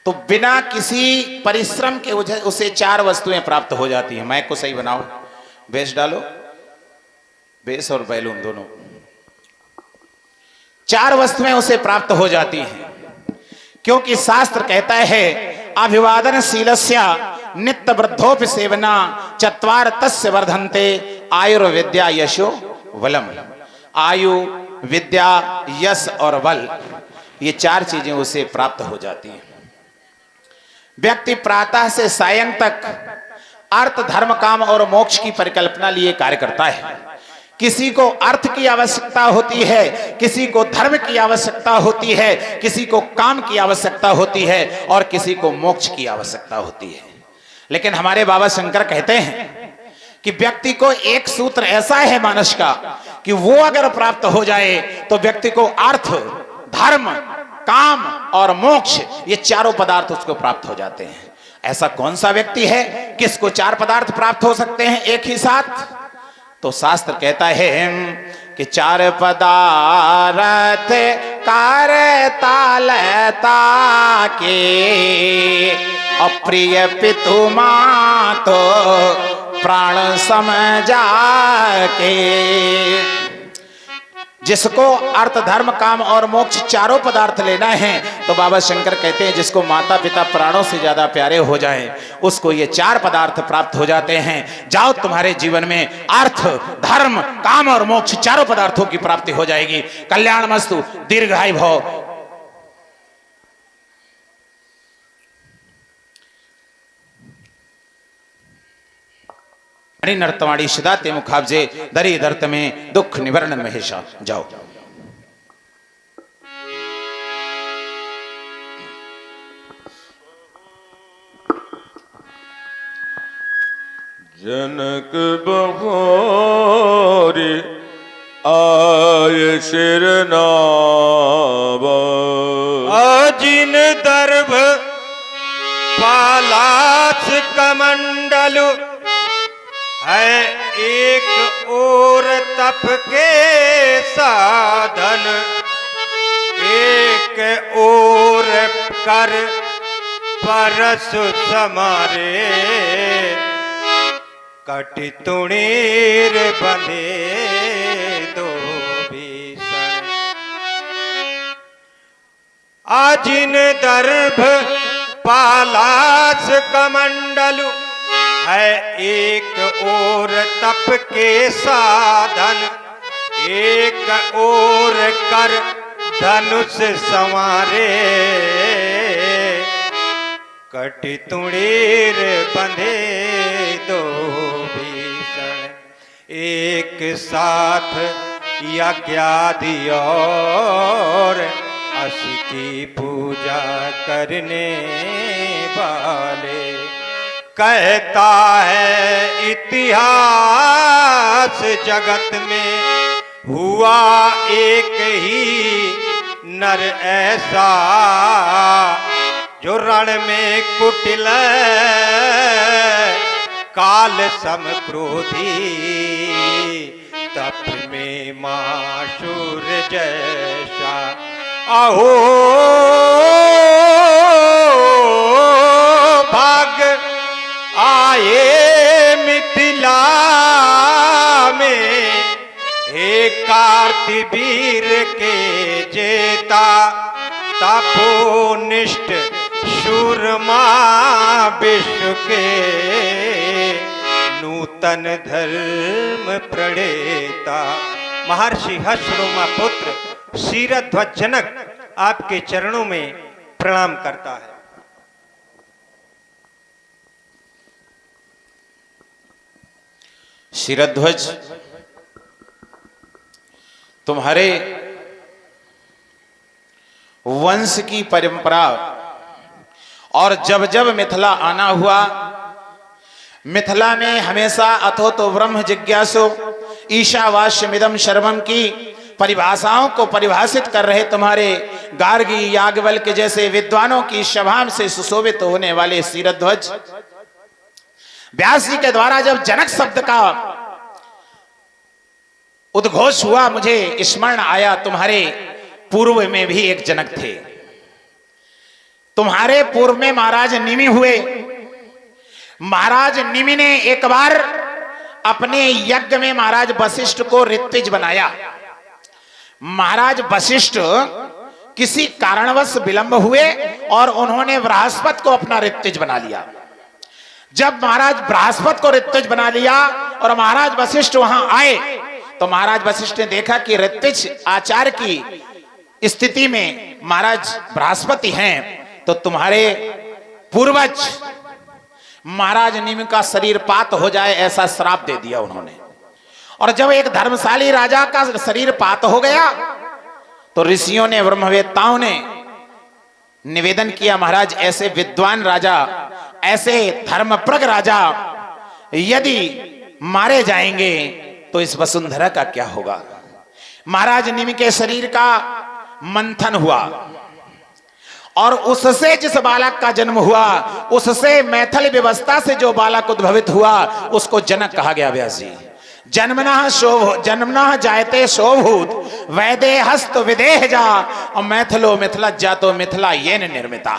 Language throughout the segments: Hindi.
तो बिना किसी परिश्रम के उसे 4 वस्तुएं प्राप्त हो जाती हैं। माइक को सही बनाओ, बेस डालो, बेस और बैलून दोनों। 4 वस्तुएं उसे प्राप्त हो जाती हैं, क्योंकि शास्त्र कहता है अभिवादन शीलस्य नित्य वृद्धोपि सेवना चत्वार तस्य वर्धन्ते आयुर्विद्या यशो बलम। आयु, विद्या, यश और बल, ये 4 चीजें उसे प्राप्त हो जाती हैं। व्यक्ति प्रातः से सायं तक अर्थ, धर्म, काम और मोक्ष की परिकल्पना लिए कार्य करता है। किसी को अर्थ की आवश्यकता होती है, किसी को धर्म की आवश्यकता होती है, किसी को काम की आवश्यकता होती है और किसी को मोक्ष की आवश्यकता होती है। लेकिन हमारे बाबा शंकर कहते हैं कि व्यक्ति को एक सूत्र ऐसा है मानस का कि वो अगर प्राप्त हो जाए तो व्यक्ति को अर्थ, धर्म, काम और मोक्ष, ये 4 पदार्थ उसको प्राप्त हो जाते हैं। ऐसा कौन सा व्यक्ति है किसको 4 पदार्थ प्राप्त हो सकते हैं एक ही साथ? तो शास्त्र कहता है कि 4 पदार्थ कारता लेता के अप्रिय पितु मातो प्राण समझा के। जिसको अर्थ, धर्म, काम और मोक्ष 4 पदार्थ लेना है तो बाबा शंकर कहते हैं जिसको माता पिता प्राणों से ज्यादा प्यारे हो जाएं उसको ये 4 पदार्थ प्राप्त हो जाते हैं। जाओ, तुम्हारे जीवन में अर्थ, धर्म, काम और मोक्ष 4 पदार्थों की प्राप्ति हो जाएगी। कल्याण मस्तु, दीर्घायु भव। नर्तवाणी सिदाते मुखाब्जे दरी दर्त में दुख निवारण महेशा। जाओ। जनक बहोरी आय शिरनाव अजिन दर्भ पालास कमंडलु है एक और तप के साधन, एक और कर परसु समारे कटि तुणीर बंधे दो भीषण। आजिन दर्भ पालास कमंडलु है एक और तप के साधन, एक और कर धनुष संवारे कटि तुणीर बंधे दो भीषण। एक साथ यज्ञादि और असी की पूजा करने वाले। कहता है इतिहास जगत में हुआ एक ही नर ऐसा जो रण में कुटिल काल सम क्रोधी, तप में माशूर जैसा। अहो भाग आए मिथिला में, हे कार्तिवीर के जेता तपोनिष्ठ शूरमा विश्व के नूतन धर्म प्रणेता। महर्षि हर्षरोमा पुत्र शीरध्वज जनक आपके चरणों में प्रणाम करता है। शीरध्वज, तुम्हारे वंश की परंपरा और जब जब मिथिला आना हुआ, मिथिला में हमेशा अथो तो ब्रह्म जिज्ञासु ईशावास्यमिदं सर्वम की परिभाषाओं को परिभाषित कर रहे तुम्हारे गार्गी याज्ञवल्क्य जैसे विद्वानों की सभा से सुशोभित होने वाले शीरध्वज, व्यास जी के द्वारा जब जनक शब्द का उद्घोष हुआ, मुझे स्मरण आया तुम्हारे पूर्व में भी एक जनक थे। तुम्हारे पूर्व में महाराज निमि हुए। महाराज निमि ने एक बार अपने यज्ञ में महाराज वशिष्ठ को ऋत्विज बनाया। महाराज वशिष्ठ किसी कारणवश विलंब हुए और उन्होंने बृहस्पति को अपना ऋत्विज बना लिया। जब महाराज बृहस्पति को ऋत्विज बना लिया और महाराज वशिष्ठ वहां आए तो महाराज वशिष्ठ ने देखा कि ऋत्विज आचार की स्थिति में महाराज बृहस्पति हैं, तो तुम्हारे पूर्वज महाराज निमि का शरीर पात हो जाए ऐसा श्राप दे दिया उन्होंने। और जब एक धर्मशाली राजा का शरीर पात हो गया तो ऋषियों ने, ब्रह्मवेत्ताओं ने निवेदन किया, महाराज ऐसे विद्वान राजा, ऐसे धर्मप्रग राजा यदि मारे जाएंगे तो इस वसुंधरा का क्या होगा। महाराज निमि के शरीर का मंथन हुआ और उससे जिस बालक का जन्म हुआ, उससे मैथिली व्यवस्था से जो बालक उद्भवित हुआ उसको जनक कहा गया। व्यास जी, जन्मना जायते शोभूत वैदे हस्त विदेह जा और मैथिलो मिथिला जातो मिथिला ये निर्मिता।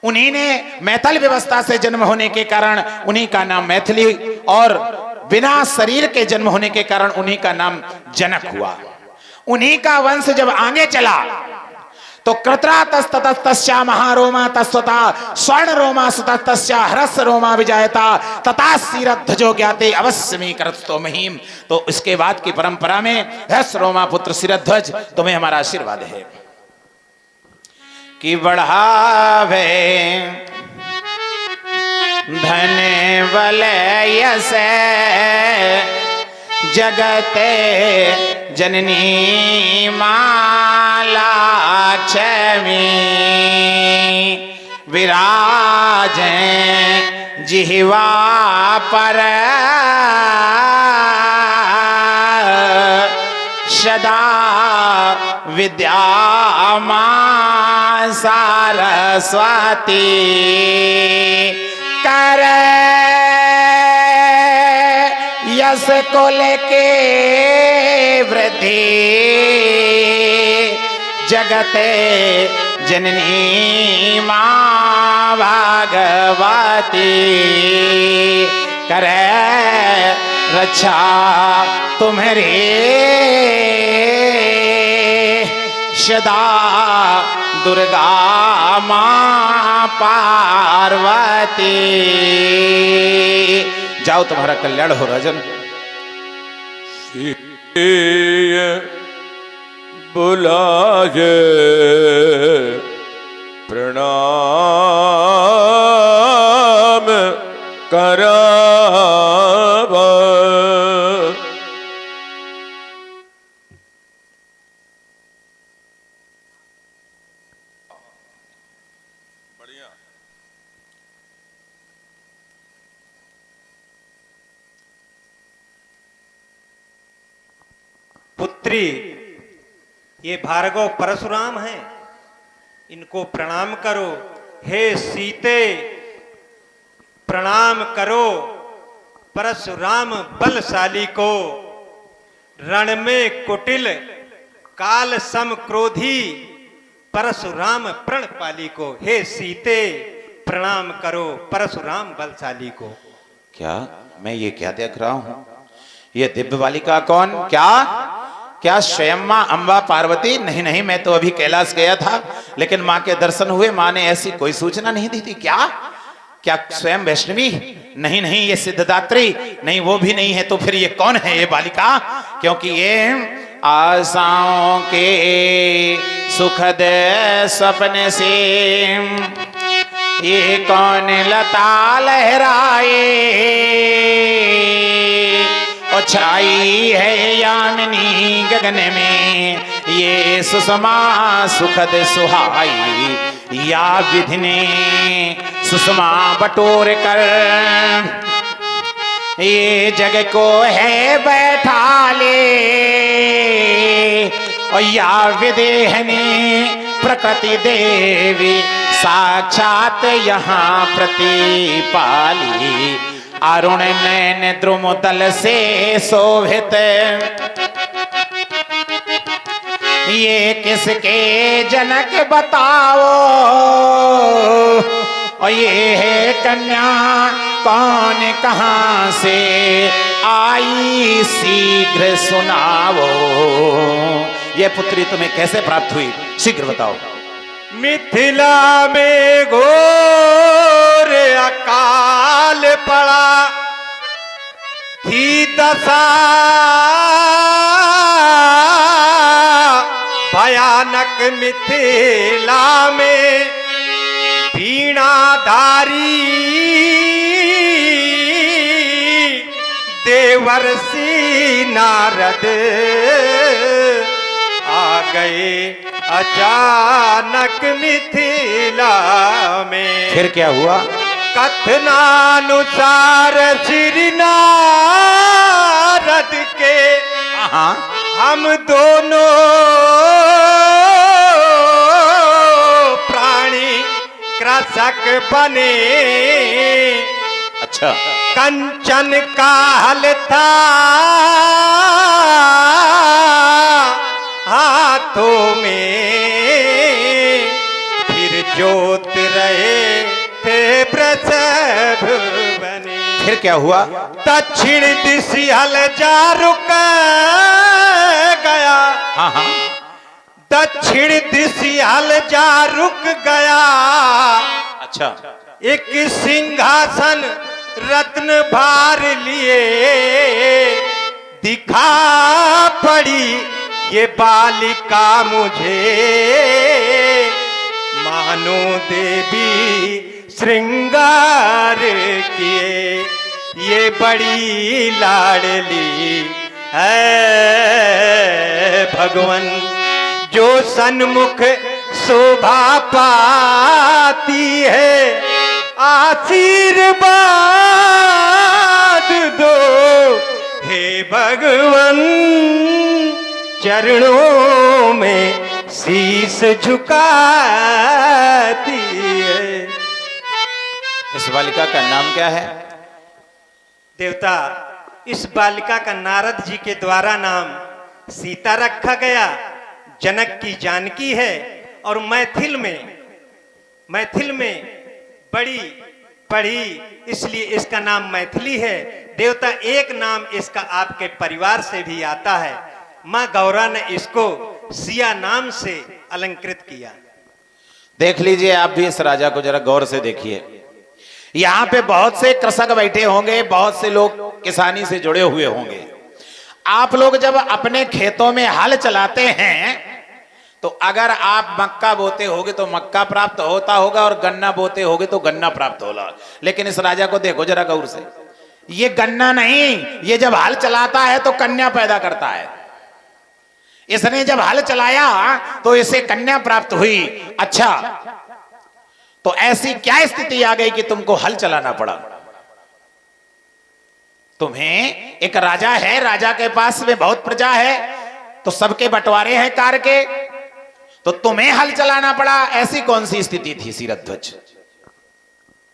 उन्हीं ने मैथिल व्यवस्था से जन्म होने के कारण उन्हीं का नाम मैथिली और बिना शरीर के जन्म होने के कारण उन्हीं का नाम जनक हुआ। उन्हीं का वंश जब आगे चला तो कृत्रातस्ततस्तस्या महारोमा तस्वता स्वर्ण रोमा सुतस्तस्या हरस रोमा विजायता तथा सिरध्वजो ज्ञाते अवश्यमी करतो महीम। तो इसके बाद की परंपरा में हरस रोमा पुत्र सिरध्वज तुम्हें हमारा आशीर्वाद है कि बढ़ावे धन बल यश जगते जननी माला लक्ष्मी विराज जिह्वा पर सदा विद्या मां सरस्वती कर यश कुल के वृद्धि जगते जननी मां भगवती करे रक्षा तुम्हारी सदा दुर्गा मां पार्वती। जाओ तुम्हारा कल्याण हो राजन। बुलाए प्रणाम कराव पुत्री ये भार्गव परशुराम हैं, इनको प्रणाम करो। हे सीते प्रणाम करो परशुराम बलशाली को, रण में कुटिल काल सम क्रोधी परशुराम प्रणपाली को। हे सीते प्रणाम करो परशुराम बलशाली को। क्या मैं ये क्या देख रहा हूं? ये दिव्य बालिका कौन? क्या स्वयं मां अंबा पार्वती? नहीं नहीं, मैं तो अभी कैलाश गया था लेकिन मां के दर्शन हुए, मां ने ऐसी कोई सूचना नहीं दी थी। क्या स्वयं वैष्णवी? नहीं नहीं, ये सिद्धदात्री नहीं, वो भी नहीं है। तो फिर ये कौन है ये बालिका? क्योंकि ये आशाओं के सुखद सपने से ये कौन लता लहराए और छाई है यामिनी गगन में, ये सुषमा सुखद सुहाई या विधि ने सुषमा बटोर कर ये जग को है बैठा ले, और या विदेह ने प्रकृति देवी साक्षात यहाँ प्रतिपाली, अरुण नैन द्रुम तल से शोभित ये किसके जनक बताओ, और ये है कन्या कौन कहां से आई शीघ्र सुनाओ। ये पुत्री तुम्हें कैसे प्राप्त हुई, शीघ्र बताओ। मिथिला में घोर अकाल पड़ा, थी दशा भयानक मिथिला में, वीणाधारी देवर्षि नारद आ गए अचानक मिथिला में। फिर क्या हुआ? कथनानुसार श्री नारद के हम दोनों प्राणी कृषक बने। अच्छा। कंचन काल था हाथों में, फिर जोत रहे थे वृषभ बने। फिर क्या हुआ? दक्षिण दिशि हल जा रुक गया। हाँ। दक्षिण दिशि हल जा रुक गया। अच्छा। एक सिंहासन रत्न भार लिए, दिखा पड़ी ये बालिका मुझे, मानो देवी श्रृंगार किए, ये बड़ी लाडली है भगवन, जो सन्मुख शोभा पाती है, आशीर्वाद दो हे भगवन, चरणों में शीश झुकाती है। इस बालिका का नाम क्या है? देवता, इस बालिका का नारद जी के द्वारा नाम सीता रखा गया। जनक की जानकी है और मैथिल में बड़ी पढ़ी, इसलिए इसका नाम मैथिली है। देवता, एक नाम इसका आपके परिवार से भी आता है। माँ गौरा ने इसको सिया नाम से अलंकृत किया। देख लीजिए, आप भी इस राजा को जरा गौर से देखिए। यहाँ पे बहुत से कृषक बैठे होंगे, बहुत से लोग किसानी से जुड़े हुए होंगे। आप लोग जब अपने खेतों में हल चलाते हैं तो अगर आप मक्का बोते होगे तो मक्का प्राप्त होता होगा, और गन्ना बोते होगे तो गन्ना प्राप्त होगा। लेकिन इस राजा को देखो जरा गौर से, ये गन्ना नहीं, ये जब हल चलाता है तो कन्या पैदा करता है। इसने जब हल चलाया तो इसे कन्या प्राप्त हुई। अच्छा, तो ऐसी क्या स्थिति आ गई कि तुमको हल चलाना पड़ा? तुम्हें एक राजा है, राजा के पास में बहुत प्रजा है, तो सबके बंटवारे हैं कार्य के, तो तुम्हें हल चलाना पड़ा। ऐसी कौन सी स्थिति थी शिरध्वज?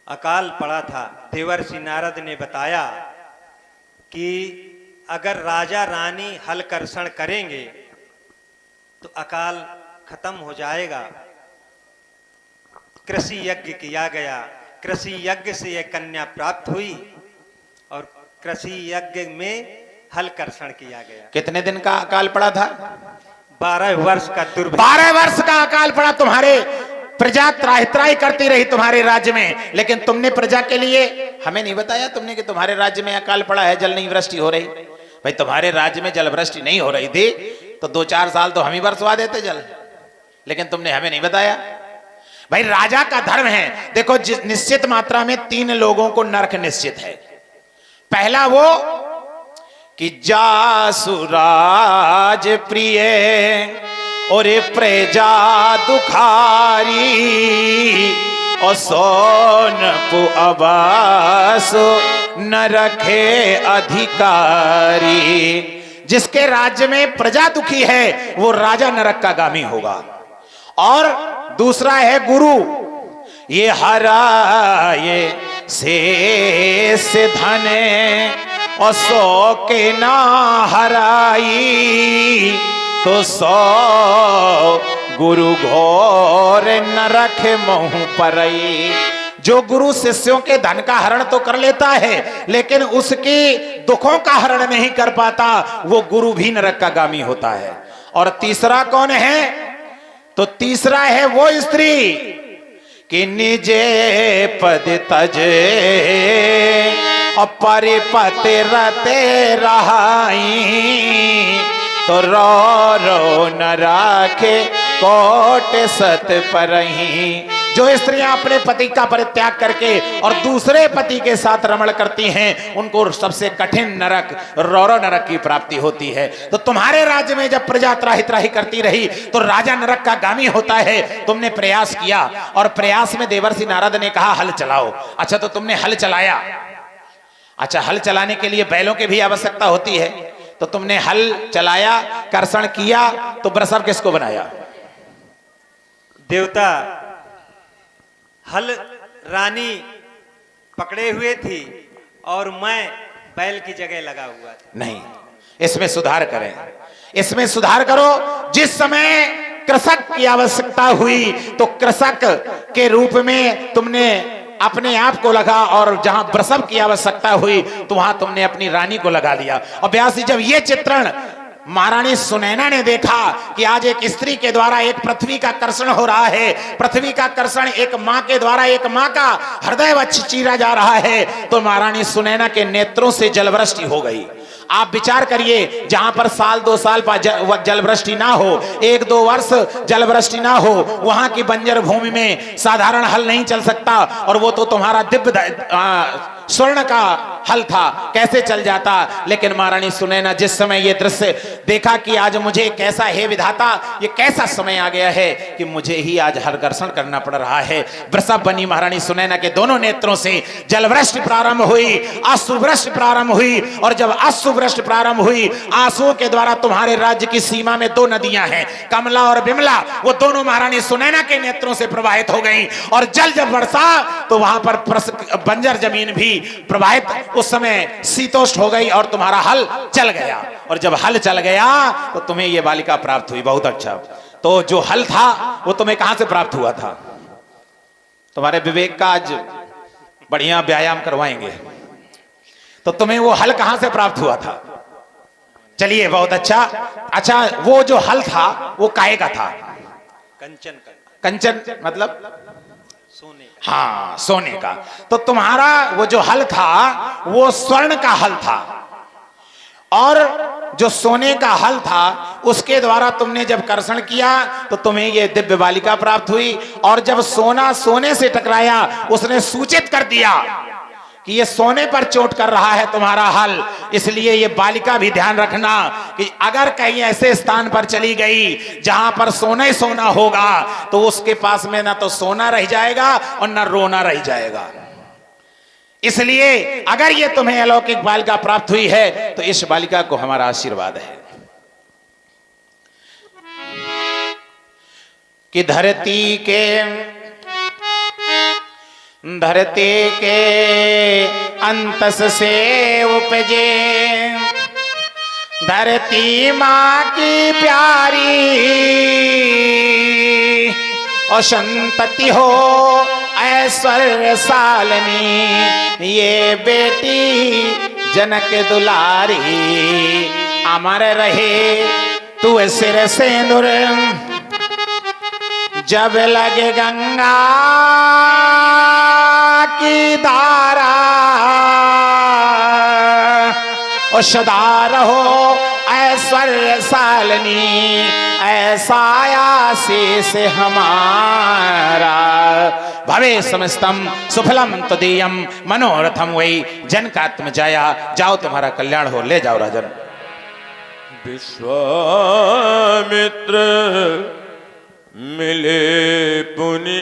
अकाल पड़ा था। देवर्षि नारद ने बताया कि अगर राजा रानी हल कर्षण करेंगे तो अकाल खत्म हो जाएगा। कृषि यज्ञ किया गया, कृषि यज्ञ से यह कन्या प्राप्त हुई और कृषि यज्ञ में हल कर्षण किया गया। कितने दिन का अकाल पड़ा था? 12 वर्ष का दुर्भाग्य। 12 वर्ष का अकाल पड़ा। तुम्हारे प्रजा त्राहि त्राहि करती रही तुम्हारे राज्य में, लेकिन तुमने प्रजा के लिए हमें नहीं बताया तुमने कि तुम्हारे राज्य में अकाल पड़ा है, जल नहीं वृष्टि हो रही। भाई तुम्हारे राज्य में जल वृष्टि नहीं हो रही थी तो 2-4 साल तो हम ही बरसवा देते जल, लेकिन तुमने हमें नहीं बताया। भाई राजा का धर्म है। देखो, निश्चित मात्रा में 3 लोगों को नरक निश्चित है। पहला वो कि जासुराज प्रिय और प्रजा दुखारी, और सोनपु अबास न रखे अधिकारी। जिसके राज्य में प्रजा दुखी है वो राजा नरक का गामी होगा। और दूसरा है गुरु, ये हराए शेष धन और सो के ना हराई, तो सो गुरु घोर न रखे महु परई। जो गुरु शिष्यों के धन का हरण तो कर लेता है, लेकिन उसके दुखों का हरण नहीं कर पाता, वो गुरु भी नरक का गामी होता है। और तीसरा कौन है? तो तीसरा है वो स्त्री कि निजे पद तजे और परिपति रते रहाई। तो रो रो न राखे कोट सत परही। जो स्त्रियां अपने पति का परित्याग करके और दूसरे पति के साथ रमण करती हैं, उनको सबसे कठिन नरक रौरव नरक की प्राप्ति होती है। तो तुम्हारे राज्य में जब प्रजा त्राहि त्राहि करती रही तो राजा नरक का गामी होता है। तुमने प्रयास किया और प्रयास में देवर्षि नारद ने कहा हल चलाओ। अच्छा, तो तुमने हल चलाया। अच्छा, हल चलाने के लिए बैलों की भी आवश्यकता होती है, तो तुमने हल चलाया, कर्षण किया, तो वृषभ किसको बनाया? देवता हल रानी पकड़े हुए थी और मैं बैल की जगह लगा हुआ था। नहीं, इसमें सुधार करें, इसमें सुधार करो। जिस समय कृषक की आवश्यकता हुई तो कृषक के रूप में तुमने अपने आप को लगा, और जहां वृषभ की आवश्यकता हुई तो वहां तुमने अपनी रानी को लगा लिया। और व्यास जी, जब ये चित्रण महारानी सुनैना ने देखा कि आज एक स्त्री के द्वारा एक पृथ्वी का कर्षण हो रहा है, पृथ्वी का कर्षण एक मां के द्वारा एक मां का हृदय चीरा जा रहा है, तो महारानी सुनैना के नेत्रों से जलवृष्टि हो गई। आप विचार करिए, जहां पर साल 2 साल जलवृष्टि ना हो, 1-2 वर्ष जलवृष्टि ना हो, वहां की बंजर भूमि में साधारण हल नहीं चल सकता। और वो तो तुम्हारा दिव्य स्वर्ण का हल था, कैसे चल जाता। लेकिन महारानी सुनैना जिस समय ये दृश्य देखा कि आज मुझे कैसा, हे विधाता, ये कैसा समय आ गया है कि मुझे ही आज हल कर्षण करना पड़ रहा है। वृषभ बनी महारानी सुनैना के दोनों नेत्रों से जलवृष्टि प्रारंभ हुई, अश्रुवृष्टि प्रारंभ हुई। और जब अश्रुवृष्टि प्रारंभ हुई, आंसुओं के द्वारा तुम्हारे राज्य की सीमा में 2 नदियां हैं, कमला और बिमला, वो दोनों महारानी सुनैना के नेत्रों से प्रवाहित हो गई। और जल जब बरसा तो वहां पर बंजर जमीन भी प्रवाहित, उस समय शीतोष्ण हो गई और तुम्हारा हल चल गया। और जब हल चल गया तो तुम्हें यह बालिका प्राप्त हुई। बहुत अच्छा। तो जो हल था वो तुम्हें कहां से प्राप्त हुआ था? तुम्हारे विवेक का आज बढ़िया व्यायाम करवाएंगे। तो तुम्हें वो हल कहां से प्राप्त हुआ था? चलिए, बहुत अच्छा। अच्छा, वो जो हल था वो काहे का था? कंचन का। कंचन मतलब सोने। हाँ, सोने का। तो तुम्हारा वो जो हल था वो स्वर्ण का हल था, और जो सोने का हल था उसके द्वारा तुमने जब कर्षण किया तो तुम्हें ये दिव्य बालिका प्राप्त हुई। और जब सोना सोने से टकराया, उसने सूचित कर दिया कि ये सोने पर चोट कर रहा है तुम्हारा हल। इसलिए ये बालिका भी ध्यान रखना कि अगर कहीं ऐसे स्थान पर चली गई जहां पर सोना ही सोना होगा तो उसके पास में ना तो सोना रह जाएगा और ना रोना रह जाएगा। इसलिए अगर ये तुम्हें अलौकिक बालिका प्राप्त हुई है तो इस बालिका को हमारा आशीर्वाद है कि धरती के अंतस से उपजे, धरती माँ की प्यारी और संतति हो ऐश्वर्यशालिनी। ये बेटी जनक दुलारी, अमर रहे तू सिर सिंदूर जब लगे गंगा की धारा। और सदा रहो ऐश्वर्यशालिनी, ऐसा आशीष हमारा। भवे समस्तम सुफलम तदीयम मनोरथम वही जनकात्म जाया। जाओ, तुम्हारा कल्याण हो, ले जाओ राजन। विश्वामित्र मिले पुनि